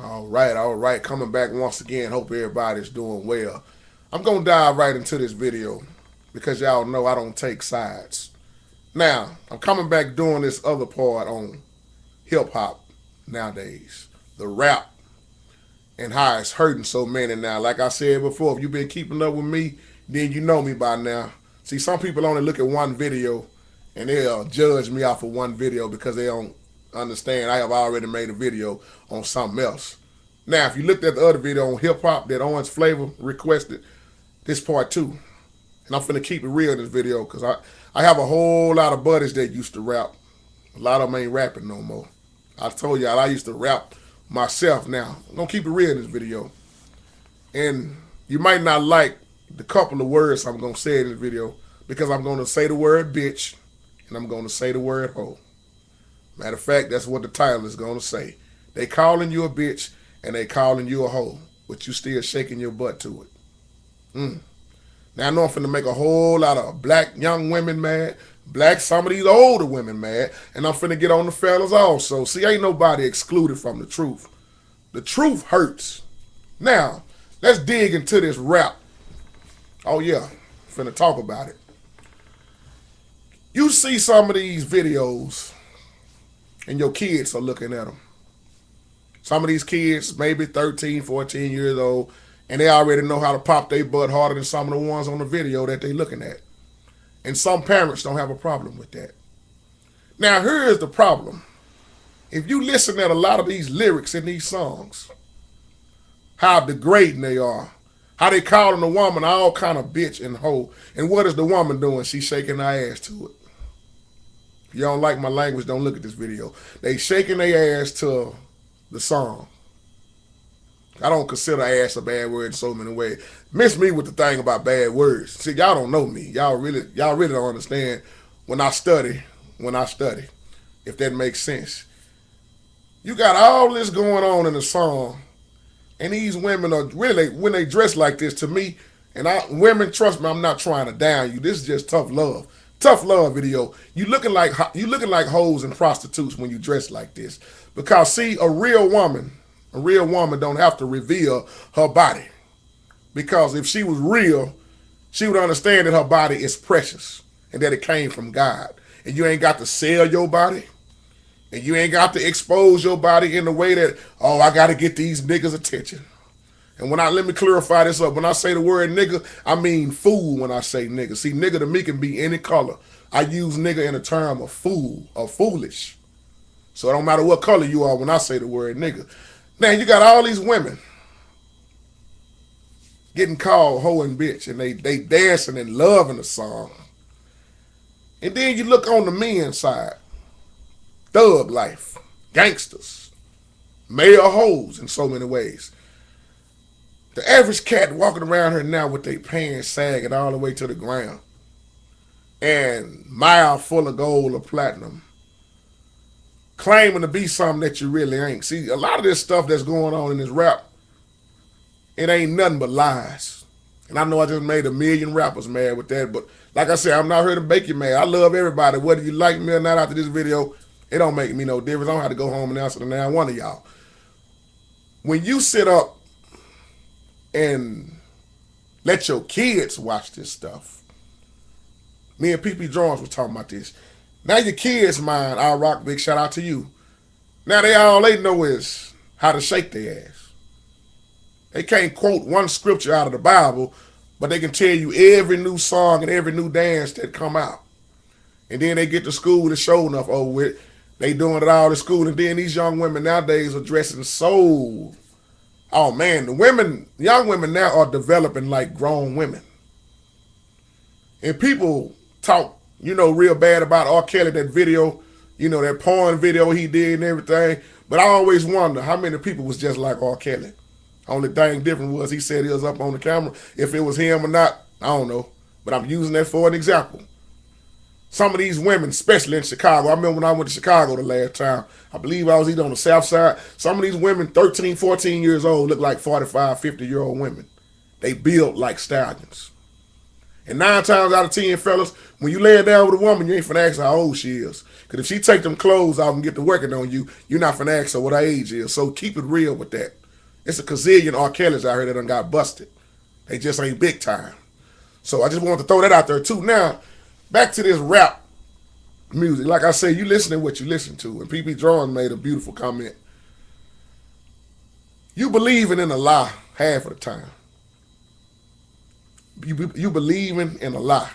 All right, all right. Coming back once again. Hope everybody's doing well. I'm going to dive right into this video because y'all know I don't take sides. Now, I'm coming back doing this other part on hip hop nowadays, the rap, and how it's hurting so many now. Like I said before, if you've been keeping up with me, then you know me by now. See, some people only look at one video and they'll judge me off of one video because they don't understand I have already made a video on something else. Now, if you looked at the other video on hip hop that Orange Flavor requested, this part two. And I'm finna keep it real in this video because I have a whole lot of buddies that used to rap. A lot of them ain't rapping no more. I told y'all I used to rap myself now. I'm gonna keep it real in this video. And you might not like the couple of words I'm gonna say in this video because I'm gonna say the word bitch and I'm gonna say the word hoe. Matter of fact, that's what the title is gonna say. They calling you a bitch and they calling you a hoe, but you still shaking your butt to it. Now I know I'm finna make a whole lot of black young women mad, black some of these older women mad, and I'm finna get on the fellas also. See, ain't nobody excluded from the truth. The truth hurts. Now, let's dig into this rap. Oh yeah, finna talk about it. You see some of these videos and your kids are looking at them. Some of these kids, maybe 13, 14 years old, and they already know how to pop their butt harder than some of the ones on the video that they looking at. And some parents don't have a problem with that. Now, here's the problem. If you listen at a lot of these lyrics in these songs, how degrading they are, how they calling a woman all kind of bitch and hoe, and what is the woman doing? She's shaking her ass to it. If you don't like my language, don't look at this video. They shaking their ass to the song. I don't consider ass a bad word in so many ways. Miss me with the thing about bad words. See, y'all don't know me. Y'all really don't understand when I study, if that makes sense. You got all this going on in the song, and these women are really, when they dress like this, to me, and women, trust me, I'm not trying to down you. This is just tough love. Tough love video. You looking like hoes and prostitutes when you dress like this. Because see, a real woman don't have to reveal her body. Because if she was real, she would understand that her body is precious and that it came from God. And you ain't got to sell your body. And you ain't got to expose your body in the way that, oh, I got to get these niggas' attention. And let me clarify this up. When I say the word nigga, I mean fool when I say nigga. See, nigga to me can be any color. I use nigga in the term of fool or foolish. So it don't matter what color you are when I say the word nigga. Now you got all these women getting called hoe and bitch, and they dancing and loving the song. And then you look on the men's side. Thug life, gangsters, male hoes in so many ways. The average cat walking around here now with their pants sagging all the way to the ground and mouth full of gold or platinum, claiming to be something that you really ain't. See, a lot of this stuff that's going on in this rap, it ain't nothing but lies. And I know I just made a million rappers mad with that, but like I said, I'm not here to make you mad. I love everybody. Whether you like me or not after this video, it don't make me no difference. I don't have to go home and answer to now one of y'all. When you sit up and let your kids watch this stuff, me and PP Jones was talking about this. Now your kids, mine, our rock, big shout out to you. Now all they know is how to shake their ass. They can't quote one scripture out of the Bible, but they can tell you every new song and every new dance that come out. And then they get to school and show enough over with. They doing it all at school, and then these young women nowadays are dressing so. Oh man, young women now are developing like grown women. And people talk, real bad about R. Kelly, that video, that porn video he did and everything. But I always wonder how many people was just like R. Kelly. Only thing different was he said he was up on the camera. If it was him or not, I don't know. But I'm using that for an example. Some of these women, especially in Chicago, I remember when I went to Chicago the last time, I believe I was either on the south side. Some of these women, 13, 14 years old, look like 45, 50-year-old women. They build like stallions. And 9 times out of 10, fellas, when you laying down with a woman, you ain't finna ask her how old she is. Because if she take them clothes off and get to working on you, you're not finna ask her what her age is. So keep it real with that. It's a gazillion R. Kellys out here that done got busted. They just ain't big time. So I just wanted to throw that out there too. Now, back to this rap music. Like I say, you listen to what you listen to. And P.P. Drawing made a beautiful comment. You believing in a lie half of the time. You believing in a lie.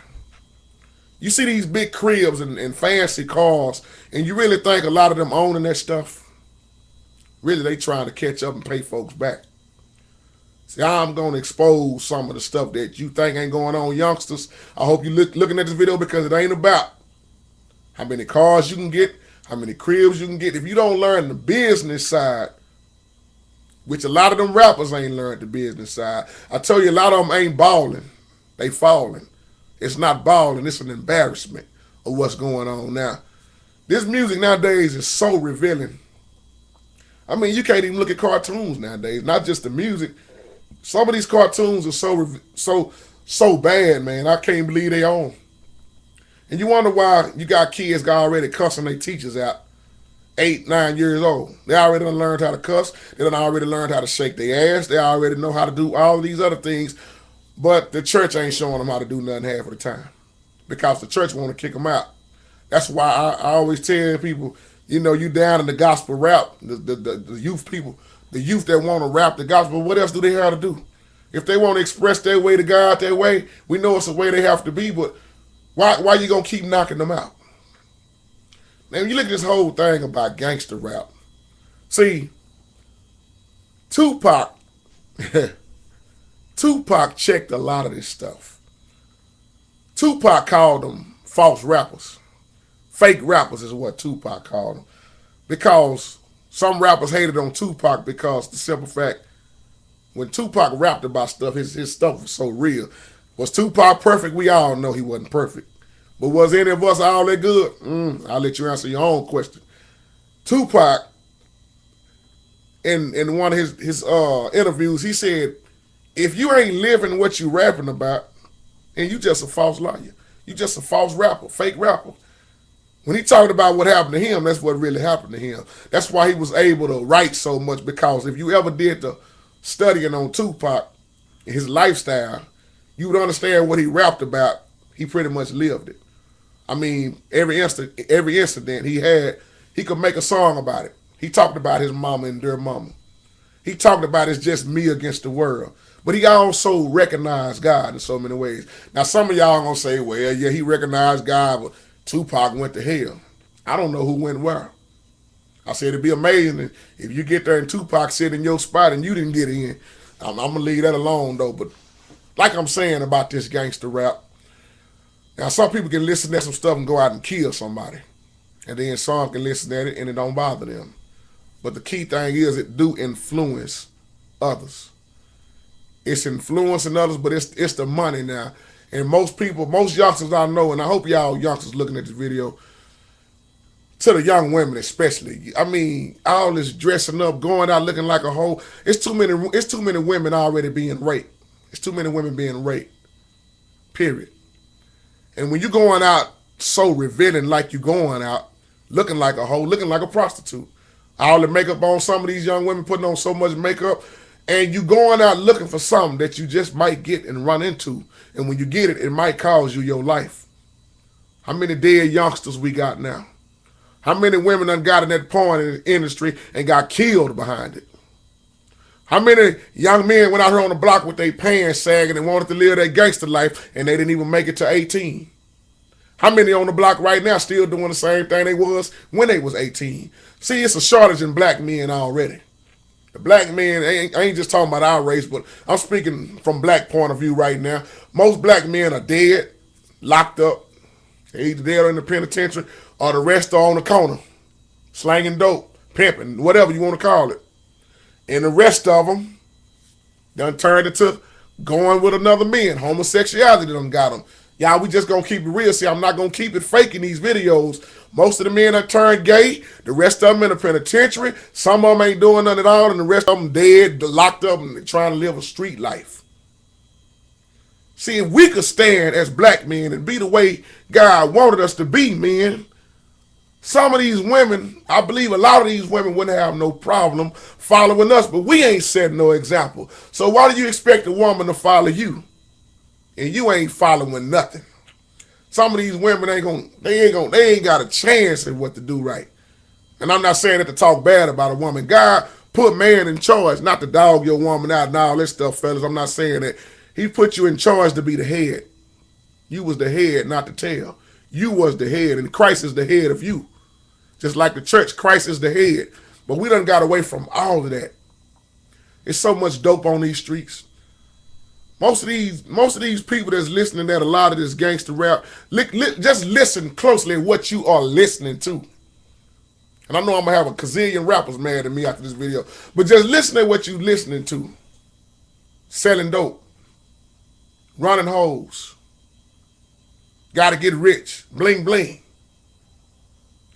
You see these big cribs and fancy cars, and you really think a lot of them owning that stuff? Really, they trying to catch up and pay folks back. See, I'm going to expose some of the stuff that you think ain't going on, youngsters. I hope you looking at this video because it ain't about how many cars you can get, how many cribs you can get. If you don't learn the business side, which a lot of them rappers ain't learned the business side. I tell you, a lot of them ain't balling. They falling. It's not balling. It's an embarrassment of what's going on now. This music nowadays is so revealing. I mean, you can't even look at cartoons nowadays. Not just the music. Some of these cartoons are so bad, man. I can't believe they on. And you wonder why you got kids got already cussing their teachers out. 8, 9 years old. They already done learned how to cuss. They done already learned how to shake their ass. They already know how to do all of these other things. But the church ain't showing them how to do nothing half of the time. Because the church want to kick them out. That's why I always tell people, you know, you down in the gospel rap, the youth people, the youth that want to rap the gospel, what else do they have to do? If they want to express their way to God their way, we know it's the way they have to be, but why you going to keep knocking them out? Now, you look at this whole thing about gangster rap. See, Tupac checked a lot of this stuff. Tupac called them false rappers. Fake rappers is what Tupac called them. Because some rappers hated on Tupac because the simple fact, when Tupac rapped about stuff, his stuff was so real. Was Tupac perfect? We all know he wasn't perfect. But was any of us all that good? I'll let you answer your own question. Tupac, in one of his interviews, he said, if you ain't living what you rapping about, then you just a false liar. You just a false rapper, fake rapper. When he talked about what happened to him, that's what really happened to him. That's why he was able to write so much, because if you ever did the studying on Tupac, his lifestyle, you would understand what he rapped about. He pretty much lived it. I mean, every incident he had, he could make a song about it. He talked about his mama and their mama. He talked about it's just me against the world. But he also recognized God in so many ways. Now, some of y'all are going to say, well, yeah, he recognized God, but Tupac went to hell. I don't know who went where. I said it'd be amazing if you get there and Tupac sit in your spot and you didn't get in. I'm going to leave that alone, though. But like I'm saying about this gangster rap, now some people can listen to some stuff and go out and kill somebody. And then some can listen at it and it don't bother them. But the key thing is it do influence others. It's influencing others, but it's the money now. And most people, most youngsters I know, and I hope y'all youngsters looking at this video, to the young women especially. I mean, all this dressing up, going out looking like a hoe. It's too many women already being raped. It's too many women being raped. Period. And when you're going out so revealing like you're going out, looking like a hoe, looking like a prostitute, all the makeup on some of these young women, putting on so much makeup, and you going out looking for something that you just might get and run into. And when you get it, it might cost you your life. How many dead youngsters we got now? How many women done got in that porn industry and got killed behind it? How many young men went out here on the block with their pants sagging and wanted to live their gangster life and they didn't even make it to 18? How many on the block right now still doing the same thing they was when they was 18? See, it's a shortage in black men already. The black men, I ain't just talking about our race, but I'm speaking from black point of view right now. Most black men are dead, locked up. They're either dead or in the penitentiary, or the rest are on the corner, slanging dope, pimping, whatever you want to call it. And the rest of them done turned into going with another man. Homosexuality done got them. Y'all, we just gonna keep it real. See, I'm not gonna keep it fake in these videos. Most of the men that turned gay, the rest of them in the penitentiary. Some of them ain't doing nothing at all, and the rest of them dead, locked up, and trying to live a street life. See, if we could stand as black men and be the way God wanted us to be, men, some of these women, I believe a lot of these women wouldn't have no problem following us, but we ain't setting no example. So why do you expect a woman to follow you? And you ain't following nothing. Some of these women they ain't got a chance at what to do right. And I'm not saying that to talk bad about a woman. God put man in charge, not to dog your woman out and all this stuff, fellas. I'm not saying that. He put you in charge to be the head. You was the head, not the tail. You was the head, and Christ is the head of you. Just like the church, Christ is the head. But we done got away from all of that. There's so much dope on these streets. Most of these people that's listening at a lot of this gangster rap, just listen closely at what you are listening to. And I know I'm going to have a gazillion rappers mad at me after this video, but just listen at what you listening to. Selling dope. Running hoes. Gotta get rich. Bling bling.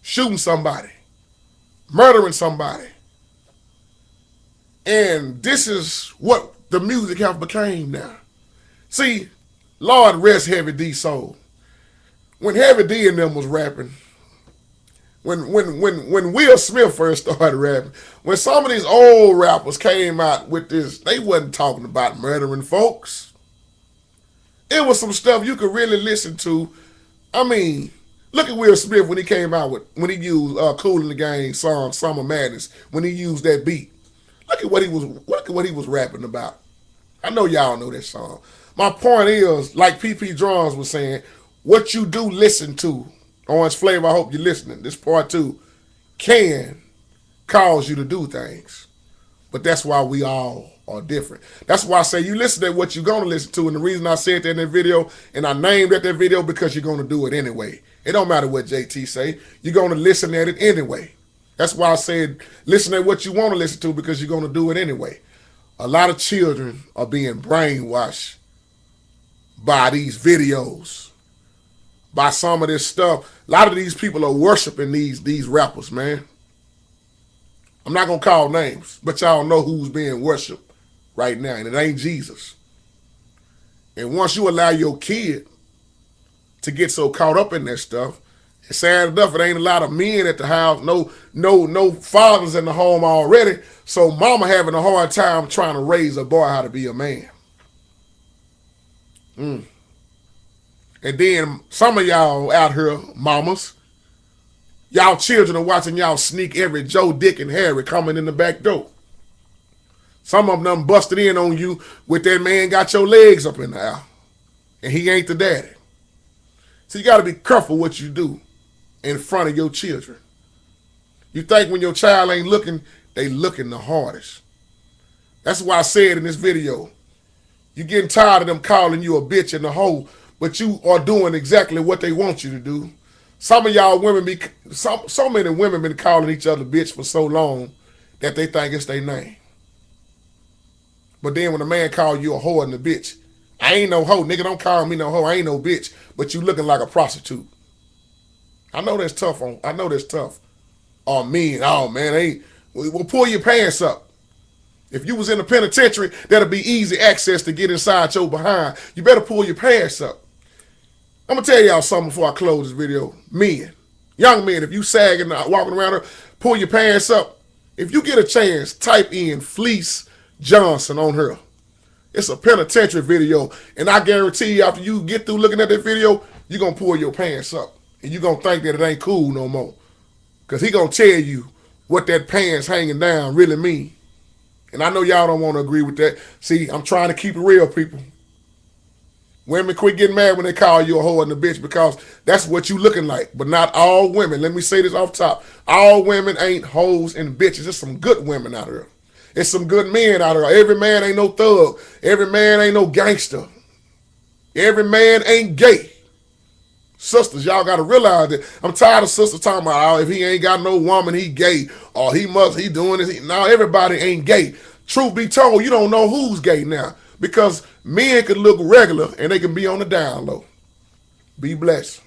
Shooting somebody. Murdering somebody. And this is what the music have became now. See, Lord rest Heavy D soul. When Heavy D and them was rapping, when Will Smith first started rapping, when some of these old rappers came out with this, they wasn't talking about murdering folks. It was some stuff you could really listen to. I mean, look at Will Smith when he came out when he used Kool and the Gang song Summer Madness, when he used that beat. Look at what he was rapping about. I know y'all know that song. My point is, like PP Drums was saying, what you do listen to, Orange Flavor, I hope you're listening, this part 2, can cause you to do things. But that's why we all are different. That's why I say you listen to what you're going to listen to. And the reason I said that in that video, and I named that video, because you're going to do it anyway. It don't matter what JT say. You're going to listen at it anyway. That's why I said listen at what you want to listen to, because you're going to do it anyway. A lot of children are being brainwashed by these videos, by some of this stuff. A lot of these people are worshiping these rappers, man. I'm not going to call names, but y'all know who's being worshiped right now, and it ain't Jesus. And once you allow your kid to get so caught up in that stuff, it's sad enough it ain't a lot of men at the house, no fathers in the home already, so mama having a hard time trying to raise a boy how to be a man. And then some of y'all out here, mamas, y'all children are watching y'all sneak every Joe, Dick, and Harry coming in the back door. Some of them busted in on you with that man got your legs up in the air, and he ain't the daddy. So you got to be careful what you do in front of your children. You think when your child ain't looking, they looking the hardest. That's why I said in this video, you getting tired of them calling you a bitch and a hoe, but you are doing exactly what they want you to do. Some of y'all women so many women been calling each other bitch for so long that they think it's their name. But then when a man call you a hoe and a bitch, I ain't no hoe, nigga, don't call me no hoe, I ain't no bitch, but you looking like a prostitute. I know that's tough on men. Oh man, well, pull your pants up. If you was in the penitentiary, that'll be easy access to get inside your behind. You better pull your pants up. I'm gonna tell y'all something before I close this video. Men, young men, if you sagging, walking around her, pull your pants up. If you get a chance, type in Fleece Johnson on her. It's a penitentiary video, and I guarantee you after you get through looking at that video, you're gonna pull your pants up. And you're gonna think that it ain't cool no more. Cause he gonna tell you what that pants hanging down really mean. And I know y'all don't want to agree with that. See, I'm trying to keep it real, people. Women quit getting mad when they call you a hoe and a bitch, because that's what you looking like. But not all women. Let me say this off top. All women ain't hoes and bitches. There's some good women out there. There's some good men out there. Every man ain't no thug. Every man ain't no gangster. Every man ain't gay. Sisters, y'all got to realize that. I'm tired of sisters talking about, oh, if he ain't got no woman, he gay. Or he doing this. Now, everybody ain't gay. Truth be told, you don't know who's gay now. Because men can look regular and they can be on the down low. Be blessed.